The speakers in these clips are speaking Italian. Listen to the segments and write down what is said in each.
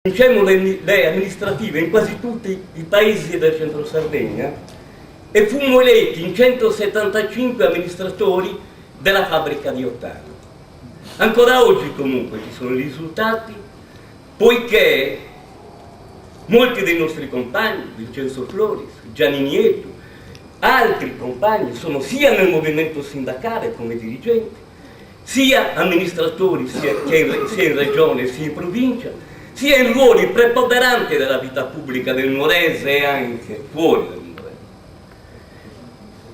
Diciamo le amministrative in quasi tutti i paesi del centro Sardegna e fummo eletti in 175 amministratori della fabbrica di Ottano. Ancora oggi comunque ci sono i risultati, poiché molti dei nostri compagni, Vincenzo Floris, Gianni Nieto, altri compagni sono sia nel movimento sindacale come dirigenti, sia amministratori sia in regione sia in provincia, sia in ruoli preponderanti della vita pubblica del Nuorese e anche fuori del Nuorese.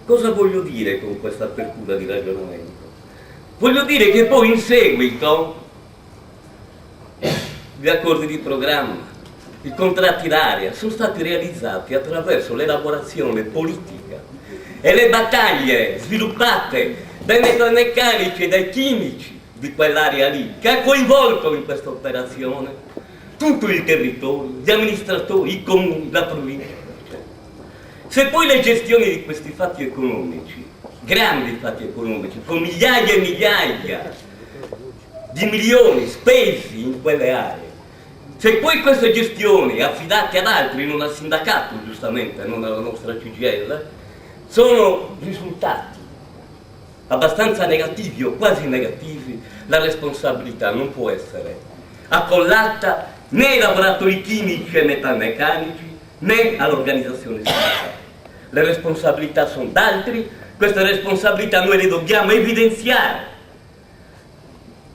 Cosa voglio dire con questa apertura di ragionamento? Voglio dire che poi in seguito gli accordi di programma, i contratti d'area sono stati realizzati attraverso l'elaborazione politica e le battaglie sviluppate dai metalmeccanici e dai chimici di quell'area lì, che ha coinvolto in questa operazione tutto il territorio, gli amministratori, i comuni, la provincia. Se poi le gestioni di questi fatti economici, grandi fatti economici, con migliaia e migliaia di milioni spesi in quelle aree, se poi queste gestioni affidate ad altri, non al sindacato giustamente, non alla nostra CGIL, sono risultati abbastanza negativi o quasi negativi, la responsabilità non può essere accollata né ai lavoratori chimici e metalmeccanici né all'organizzazione sindacale. Le responsabilità sono d'altri, queste responsabilità noi le dobbiamo evidenziare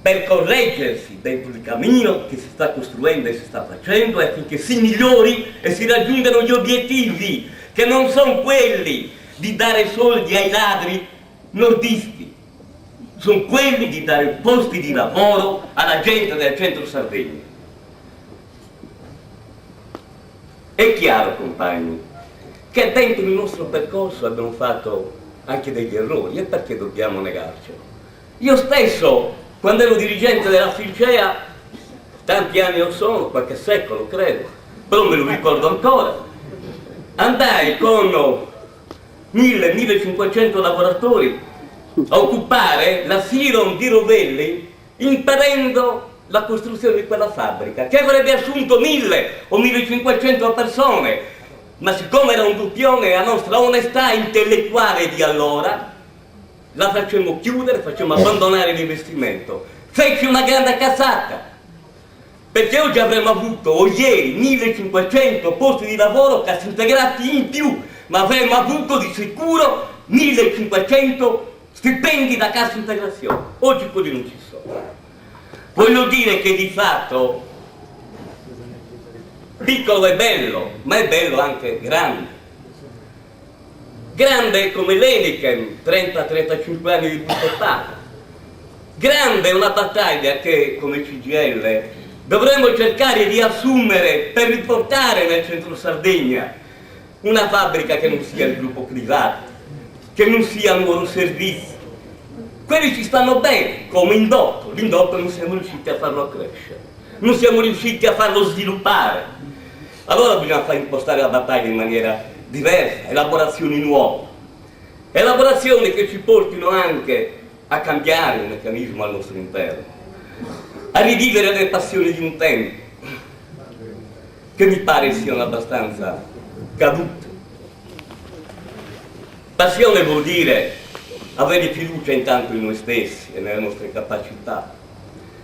per correggersi dentro il cammino che si sta costruendo e si sta facendo affinché si migliori e si raggiungano gli obiettivi che non sono quelli di dare soldi ai ladri nordisti, sono quelli di dare posti di lavoro alla gente del centro Sardegna. È chiaro, compagni, che dentro il nostro percorso abbiamo fatto anche degli errori, e perché dobbiamo negarcelo? Io stesso, quando ero dirigente della Filcea, tanti anni or sono, qualche secolo credo, però me lo ricordo ancora, andai con 1000-1500 lavoratori a occupare la Siron di Rovelli, impedendo la costruzione di quella fabbrica, che avrebbe assunto 1000 o 1500 persone, ma siccome era un doppione, la nostra onestà intellettuale di allora, la facemmo chiudere, facemmo abbandonare l'investimento. Feci una grande cazzata, perché oggi avremmo avuto, o ieri, 1500 posti di lavoro cassi integrati in più, ma avremmo avuto di sicuro 1500 stipendi da cassa integrazione. Oggi quelli non ci sono. Voglio dire che di fatto piccolo è bello, ma è bello anche grande. Grande come l'Heineken, 30-35 anni di difficoltà. Grande è una battaglia che come CGIL dovremmo cercare di assumere per riportare nel centro Sardegna una fabbrica che non sia il gruppo privato, che non sia un loro servizio. Quelli ci stanno bene, come indotto. L'indotto non siamo riusciti a farlo crescere, non siamo riusciti a farlo sviluppare. Allora bisogna far impostare la battaglia in maniera diversa, elaborazioni nuove, elaborazioni che ci portino anche a cambiare il meccanismo al nostro interno, a rivivere le passioni di un tempo, che mi pare siano abbastanza cadute. Passione vuol dire avere fiducia intanto in noi stessi e nelle nostre capacità.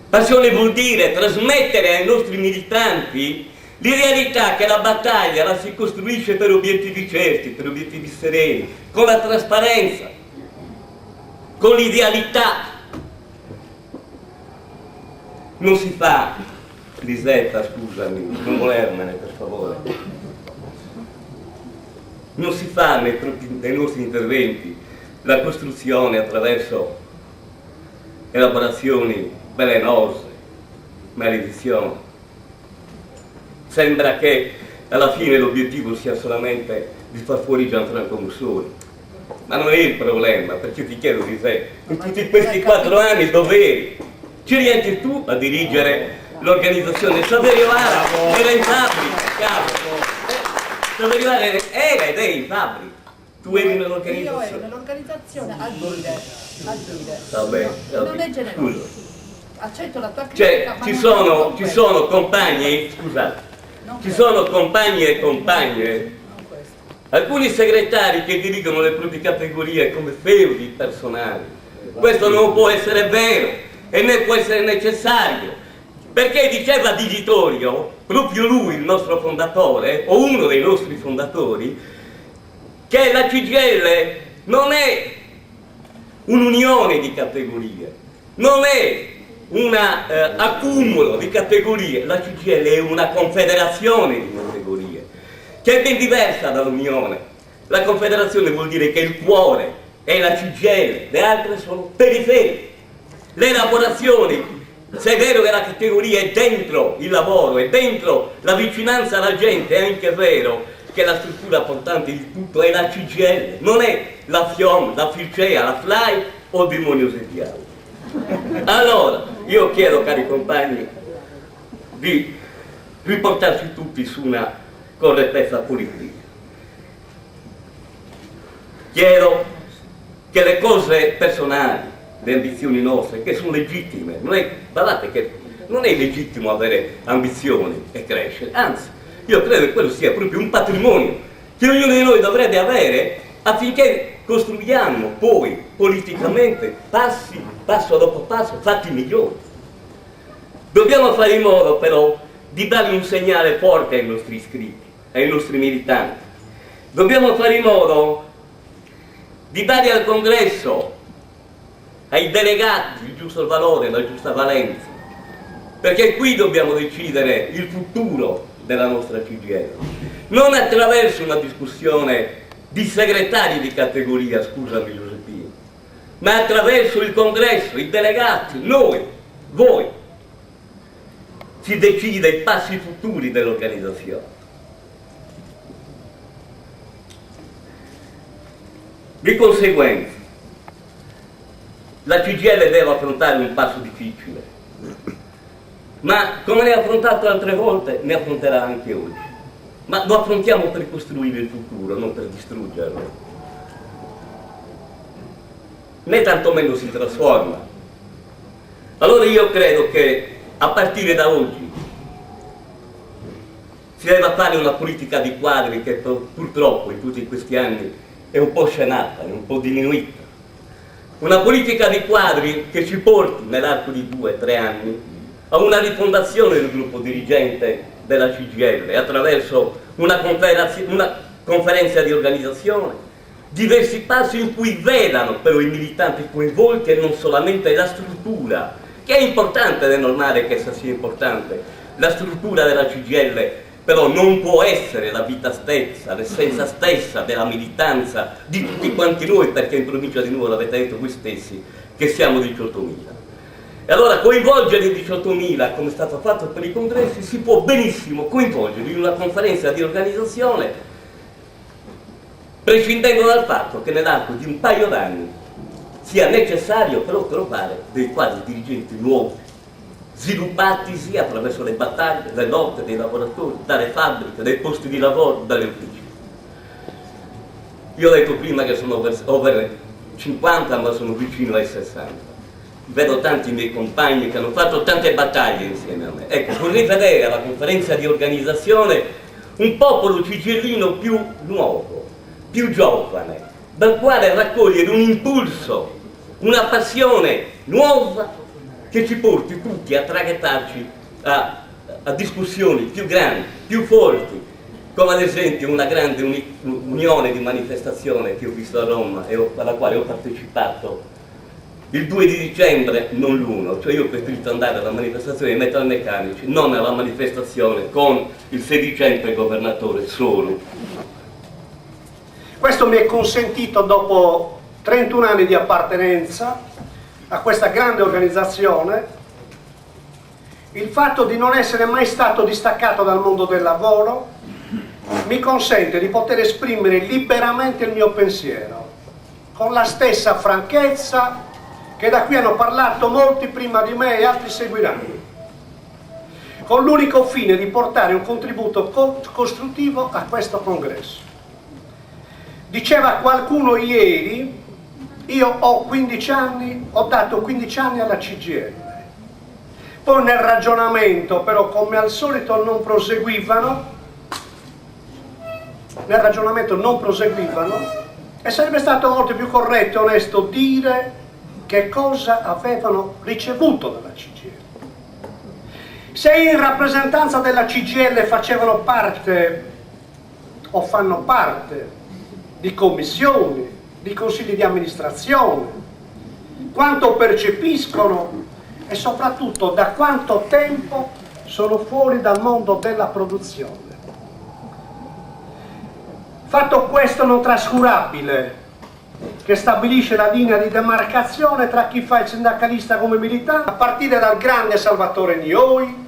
Passione vuol dire trasmettere ai nostri militanti l'idealità che la battaglia la si costruisce per obiettivi certi, per obiettivi sereni, con la trasparenza, con l'idealità. Non si fa, Lisetta, scusami, non volermene per favore, non si fa nei nostri interventi la costruzione attraverso elaborazioni velenose, maledizioni. Sembra che alla fine l'obiettivo sia solamente di far fuori Gianfranco Mussoli, ma non è il problema, perché ti chiedo di te, in tutti questi 4 anni dov'eri? Ci rientri tu a dirigere l'organizzazione? Saverio Ara era in fabbrica, Saverio Ara era ed è in fabbrica. Tu eri nell'organizzazione? Io ero nell'organizzazione a dire. Va bene, Non è generoso. accetto la tua critica, cioè, ci sono compagni, scusate, ci sono compagni e compagne, alcuni segretari che dirigono le proprie categorie come feudi personali. Questo non può essere vero e né può essere necessario, perché diceva Di Vittorio, proprio lui, il nostro fondatore, o uno dei nostri fondatori, che la CGIL non è un'unione di categorie, non è un accumulo di categorie, la CGIL è una confederazione di categorie, che è ben diversa dall'unione. La confederazione vuol dire che il cuore è la CGIL, le altre sono periferiche. Le elaborazioni, se è vero che la categoria è dentro il lavoro, è dentro la vicinanza alla gente, è anche vero che la struttura portante di tutto è la CGIL, non è la FIOM, la FICEA, la FLAI o il demonio sediale. Allora, io chiedo, cari compagni, di riportarci tutti su una correttezza politica. Chiedo che le cose personali, le ambizioni nostre, che sono legittime, guardate che non è legittimo avere ambizioni e crescere, anzi, io credo che quello sia proprio un patrimonio che ognuno di noi dovrebbe avere affinché costruiamo poi politicamente passo dopo passo, fatti migliori. Dobbiamo fare in modo però di dare un segnale forte ai nostri iscritti, ai nostri militanti. Dobbiamo fare in modo di dare al congresso, ai delegati, il giusto valore, la giusta valenza, perché qui dobbiamo decidere il futuro della nostra CGIL, non attraverso una discussione di segretari di categoria, scusami Giuseppino, ma attraverso il congresso, i delegati, noi, voi. Si decide i passi futuri dell'organizzazione. Di conseguenza, la CGIL deve affrontare un passo difficile, ma come ne ha affrontato altre volte, ne affronterà anche oggi. Ma lo affrontiamo per costruire il futuro, non per distruggerlo. Né tantomeno si trasforma. Allora io credo che a partire da oggi si deve fare una politica di quadri che purtroppo in tutti questi anni è un po' scenata, è un po' diminuita. Una politica di quadri che ci porti nell'arco di 2 o 3 anni a una rifondazione del gruppo dirigente della CGIL attraverso una conferenza di organizzazione, diversi passi in cui vedano però i militanti coinvolti e non solamente la struttura, che è importante ed è normale che essa sia importante. La struttura della CGIL però non può essere la vita stessa, l'essenza stessa della militanza di tutti quanti noi, perché in provincia di Nuoro l'avete detto voi stessi che siamo 18.000. E allora coinvolgere i 18.000, come è stato fatto per i congressi, si può benissimo coinvolgere in una conferenza di organizzazione, prescindendo dal fatto che nell'arco di un paio d'anni sia necessario però trovare dei quadri dirigenti nuovi, sviluppatisi attraverso le battaglie, le lotte dei lavoratori, dalle fabbriche, dai posti di lavoro, dalle officine. Io ho detto prima che sono over 50, ma sono vicino ai 60. Vedo tanti miei compagni che hanno fatto tante battaglie insieme a me. Ecco, vorrei vedere alla conferenza di organizzazione un popolo cigillino più nuovo, più giovane, dal quale raccogliere un impulso, una passione nuova che ci porti tutti a traghettarci a discussioni più grandi, più forti, come ad esempio una grande unione di manifestazione che ho visto a Roma e alla quale ho partecipato il 2 di dicembre, non l'1, cioè io ho preferito andare alla manifestazione dei metalmeccanici, non alla manifestazione con il sedicente governatore solo. Questo mi è consentito dopo 31 anni di appartenenza a questa grande organizzazione, il fatto di non essere mai stato distaccato dal mondo del lavoro mi consente di poter esprimere liberamente il mio pensiero, con la stessa franchezza che da qui hanno parlato molti prima di me e altri seguiranno, con l'unico fine di portare un contributo costruttivo a questo congresso. Diceva qualcuno ieri, io ho 15 anni, ho dato 15 anni alla CGIL, Poi nel ragionamento, però, come al solito non proseguivano, e sarebbe stato molto più corretto e onesto dire che cosa avevano ricevuto dalla CGIL. Se in rappresentanza della CGIL facevano parte o fanno parte di commissioni, di consigli di amministrazione, quanto percepiscono e soprattutto da quanto tempo sono fuori dal mondo della produzione. Fatto questo non trascurabile, che stabilisce la linea di demarcazione tra chi fa il sindacalista come militante, a partire dal grande Salvatore Nioi,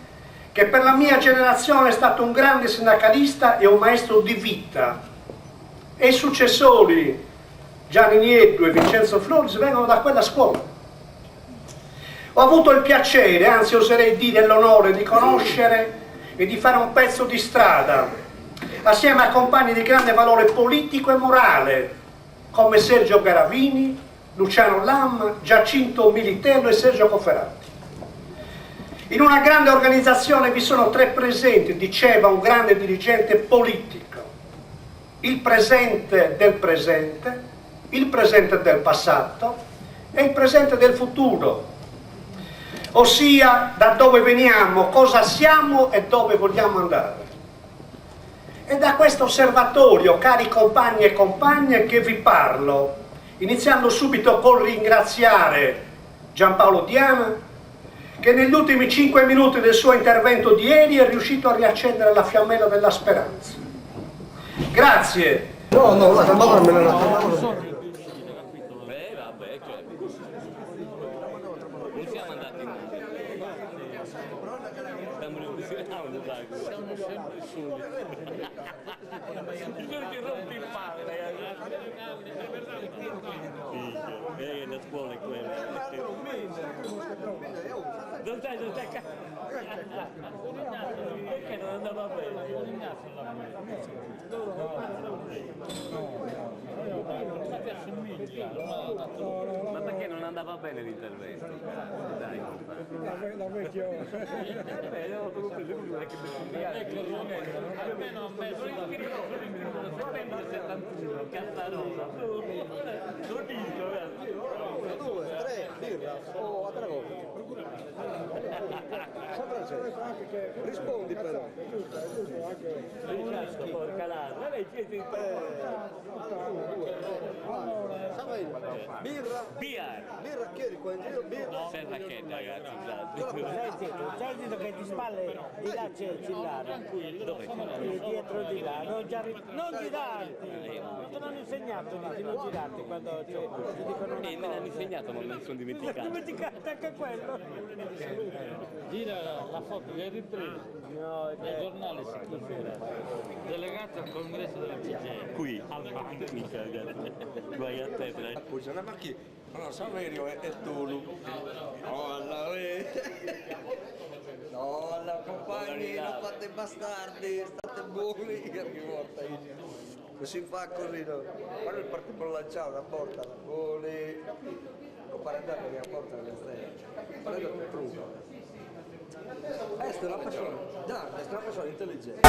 che per la mia generazione è stato un grande sindacalista e un maestro di vita, e i successori Gianni Nieddu e Vincenzo Floris vengono da quella scuola. Ho avuto il piacere, anzi oserei dire l'onore, di conoscere e di fare un pezzo di strada assieme a compagni di grande valore politico e morale come Sergio Garavini, Luciano Lamma, Giacinto Militello e Sergio Cofferati. In una grande organizzazione vi sono tre presenti, diceva un grande dirigente politico: il presente del presente, il presente del passato e il presente del futuro, ossia da dove veniamo, cosa siamo e dove vogliamo andare. È da questo osservatorio, cari compagni e compagne, che vi parlo, iniziando subito col ringraziare Giampaolo Diana, che negli ultimi 5 minuti del suo intervento di ieri è riuscito a riaccendere la fiammella della speranza. Grazie. No, la Salvatore me l'ha dato. Vabbè, certo. Non siamo andati in stiamo riuscendo, dai. Siamo sempre soli. Ti rompi il palle, la scuola è quella. Non stai perché non andava bene? Ma perché non andava bene l'intervento? Dai, La vecchia. almeno ho messo la Castarosa. L'ho visto, 2, 3, birra o a Dragone. Rispondi però. Porca ladra, lei chiede Birra, birra chiedi qua in giro, birra. senza che ragazzi, Sai detto che di spalle di là c'è il cillare, dietro di là, non girarti, non te l'hanno insegnato di non girarti quando ti dicono una me l'hanno insegnato, ma me ne sono dimenticato. dimenticato anche quello. Gira la foto che hai ripreso dai giornali sicuro. Delegato al congresso della CGIL. Qui, al banco, mica, vai a te, dai. Appoggiano, ma chi? No, Saverio è Tulu. No, alla compagni, non fate bastardi, state buoni, che morta io. Così fa così, no? Quando il partito lanciato la porta, la buoni. Compare andare che la porta la stella. Guarda che trucco. Questa è una persona, già, questa è una persona intelligente.